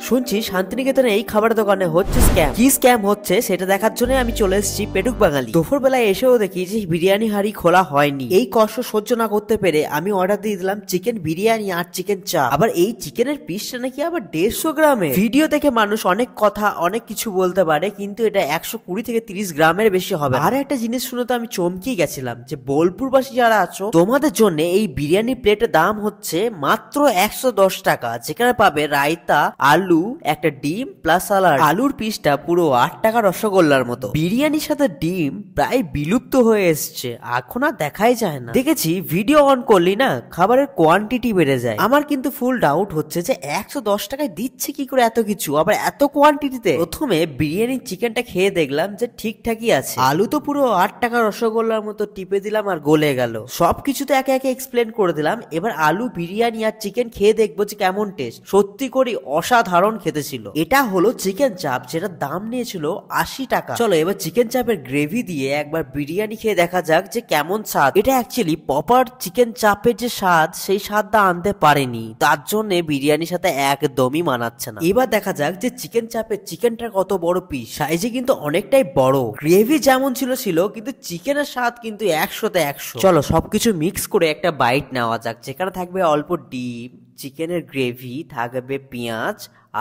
শুনছি শান্তিনিকেতনে এই খাবার দোকানে হচ্ছে স্ক্যাম। কি স্ক্যাম হচ্ছে সেটা দেখার জন্য আমি চলে এসেছি পেটুক বাঙালি। দুপুর বেলায় এসেও দেখি যে বিরিয়ানি হাড়ি খোলা হয়নি। এই কষ্ট সহ্য না করতে পেরে আমি অর্ডার দিয়ে দিলাম চিকেন বিরিয়ানি আর চিকেন চাপ। আবার এই চিকেনের পিসটা নাকি আবার 150 গ্রামে। ভিডিও দেখে মানুষ অনেক কথা অনেক কিছু বলতে পারে, কিন্তু এটা 120 থেকে 30 গ্রামের বেশি হবে। আর একটা জিনিস শুনে তো আমি চমকেই গেছিলাম যে বোলপুরবাসী যারা আছো তোমাদের জন্য এই বিরিয়ানি প্লেটের দাম হচ্ছে মাত্র 110 টাকা, যেখানে পাবে রায়তা, আলু, একটা ডিম প্লাস সালাড। আলুর পিসটা পুরো 8 টাকা রসগোল্লার মতো। বিরিয়ানির সাথে ডিম প্রায় বিলুপ্ত হয়ে এসছে, এখন আর দেখাই যায় না। দেখেছি ভিডিও অন করলি না খাবারের কোয়ান্টিটি বেড়ে যায়। আমার কিন্তু ফুল ডাউট হচ্ছে যে 110 টাকায় দিচ্ছে কি করে এত কিছু, আবার এত কোয়ান্টিটিতে। প্রথমে বিরিয়ানির চিকেনটা খেয়ে দেখলাম যে ঠিকঠাকই আছে। আলু তো পুরো 8 টাকা রসগোল্লার মতো টিপে দিলাম আর গলে গেল। সবকিছু তো একে একে এক্সপ্লেন করে দিলাম। এবার আলু, বিরিয়ানি আর চিকেন খেয়ে দেখবো যে কেমন টেস্ট। সত্যি করে অসাধারণ খেতে ছিল। এটা হলো চিকেন চাপ, যেটা দাম নিয়েছিল 80 টাকা। চলো এবার চিকেন চাপের গ্রেভি দিয়ে একবার বিরিয়ানি খেয়ে দেখা যাক যে কেমন স্বাদ। এটা অ্যাকচুয়ালি প্রপার চিকেন চাপের যে স্বাদ, সেই স্বাদটা আনতে পারেনি, তার জন্য বিরিয়ানির সাথে একদমই মানাচ্ছে না। এবার দেখা যাক যে চিকেন চাপের চিকেনটা কত বড় পিস, সাইজে কিন্তু অনেকটাই বড়। গ্রেভি যেমন ছিল কিন্তু চিকেনের স্বাদ কিন্তু 100তে 100। চলো সবকিছু মিক্স করে একটা বাইট নেওয়া যাক, যেখানে থাকবে অল্প ডিম, চিকেনের গ্রেভি, থাকবে পেঁয়াজ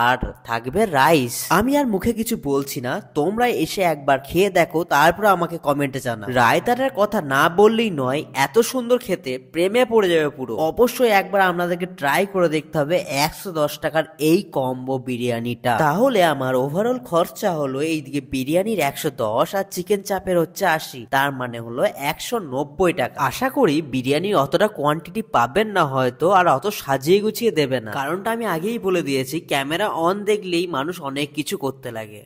আর থাকবে রাইস। আমি আর মুখে কিছু বলছি না, তোমরা এসে একবার খেয়ে দেখো, তারপর আমাকে কমেন্টে জানাও। রায়তাটার কথা না বললেই নয়, এত সুন্দর খেতে প্রেমে পড়ে যাবে পুরো। অবশ্যই একবার আপনাদেরকে ট্রাই করে দেখতে হবে 110 টাকার এই কম্বো বিরিয়ানিটা। তাহলে আমার ওভারঅল খরচা হলো এইদিকে বিরিয়ানির 110 আর চিকেন চাপের হচ্ছে 80, তার মানে হলো 190 টাকা। আশা করি বিরিয়ানির অতটা কোয়ান্টিটি পাবেন না হয়তো, আর অত সাজিয়ে গুছিয়ে দেবে না, কারণটা আমি আগেই বলে দিয়েছি, ক্যামেরা অন দেখলেই মানুষ অনেক কিছু করতে লাগে।